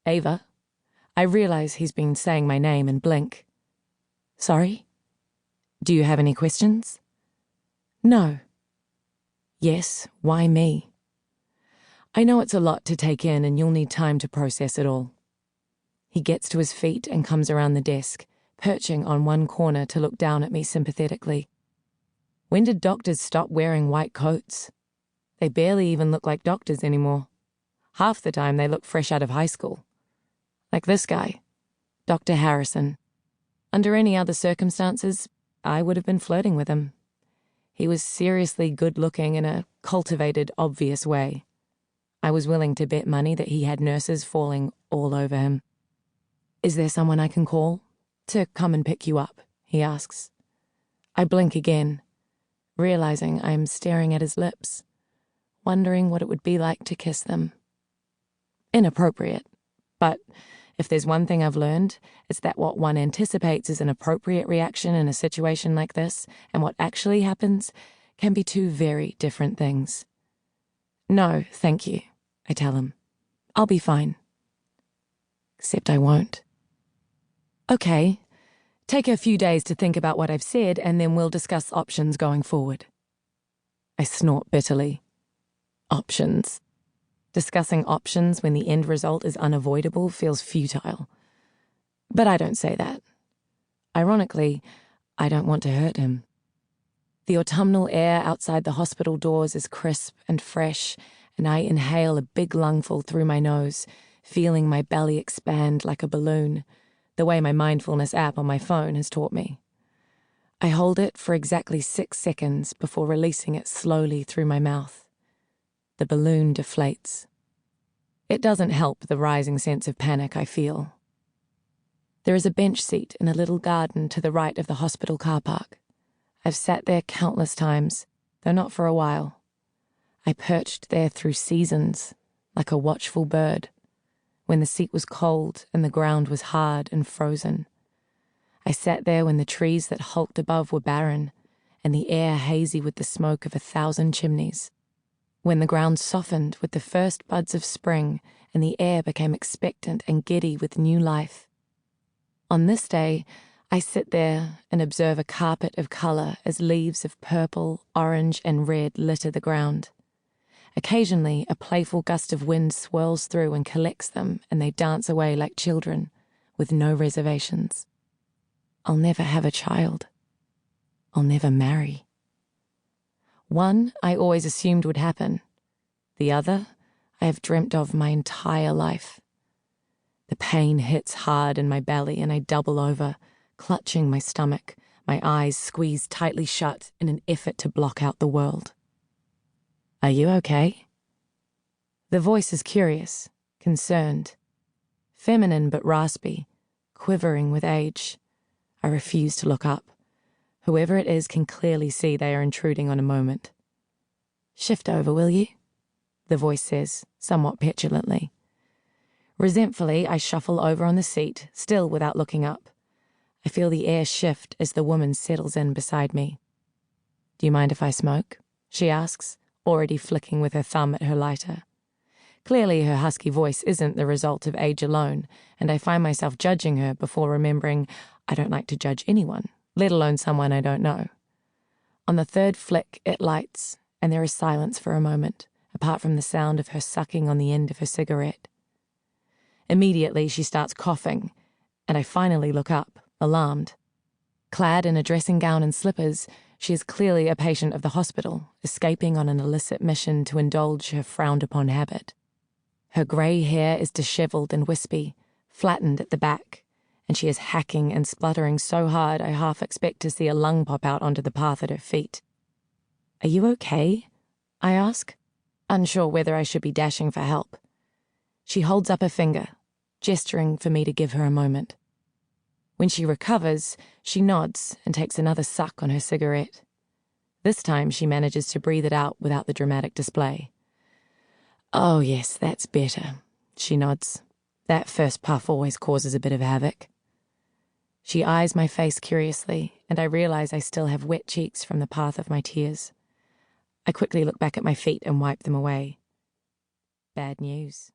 Ava. I realize he's been saying my name and blink. Sorry? Do you have any questions? No. Yes, why me? I know it's a lot to take in and you'll need time to process it all. He gets to his feet and comes around the desk, perching on one corner to look down at me sympathetically. When did doctors stop wearing white coats? They barely even look like doctors anymore. Half the time they look fresh out of high school. Like this guy, Dr. Harrison. Under any other circumstances, I would have been flirting with him. He was seriously good-looking in a cultivated, obvious way. I was willing to bet money that he had nurses falling all over him. Is there someone I can call? To come and pick you up, he asks. I blink again, realizing I am staring at his lips, wondering what it would be like to kiss them. Inappropriate, but if there's one thing I've learned, it's that what one anticipates is an appropriate reaction in a situation like this, and what actually happens, can be two very different things. No, thank you, I tell him. I'll be fine. Except I won't. Okay, take a few days to think about what I've said, and then we'll discuss options going forward. I snort bitterly. Options. Discussing options when the end result is unavoidable feels futile. But I don't say that. Ironically, I don't want to hurt him. The autumnal air outside the hospital doors is crisp and fresh, and I inhale a big lungful through my nose, feeling my belly expand like a balloon, the way my mindfulness app on my phone has taught me. I hold it for exactly 6 seconds before releasing it slowly through my mouth. The balloon deflates. It doesn't help the rising sense of panic I feel. There is a bench seat in a little garden to the right of the hospital car park. I've sat there countless times, though not for a while. I perched there through seasons, like a watchful bird, when the seat was cold and the ground was hard and frozen. I sat there when the trees that hulked above were barren, and the air hazy with the smoke of 1,000 chimneys. When the ground softened with the first buds of spring and the air became expectant and giddy with new life. On this day, I sit there and observe a carpet of colour as leaves of purple, orange and red litter the ground. Occasionally, a playful gust of wind swirls through and collects them, and they dance away like children, with no reservations. I'll never have a child. I'll never marry. One I always assumed would happen. The other I have dreamt of my entire life. The pain hits hard in my belly and I double over, clutching my stomach, my eyes squeezed tightly shut in an effort to block out the world. Are you okay? The voice is curious, concerned, feminine but raspy, quivering with age. I refuse to look up. Whoever it is can clearly see they are intruding on a moment. Shift over, will you? The voice says, somewhat petulantly. Resentfully, I shuffle over on the seat, still without looking up. I feel the air shift as the woman settles in beside me. Do you mind if I smoke? She asks, already flicking with her thumb at her lighter. Clearly her husky voice isn't the result of age alone, and I find myself judging her before remembering I don't like to judge anyone, let alone someone I don't know. On the third flick, it lights, and there is silence for a moment, apart from the sound of her sucking on the end of her cigarette. Immediately, she starts coughing, and I finally look up, alarmed. Clad in a dressing gown and slippers, she is clearly a patient of the hospital, escaping on an illicit mission to indulge her frowned-upon habit. Her grey hair is dishevelled and wispy, flattened at the back, and she is hacking and spluttering so hard I half expect to see a lung pop out onto the path at her feet. Are you okay? I ask, unsure whether I should be dashing for help. She holds up a finger, gesturing for me to give her a moment. When she recovers, she nods and takes another suck on her cigarette. This time she manages to breathe it out without the dramatic display. Oh yes, that's better, she nods. That first puff always causes a bit of havoc. She eyes my face curiously, and I realize I still have wet cheeks from the path of my tears. I quickly look back at my feet and wipe them away. Bad news.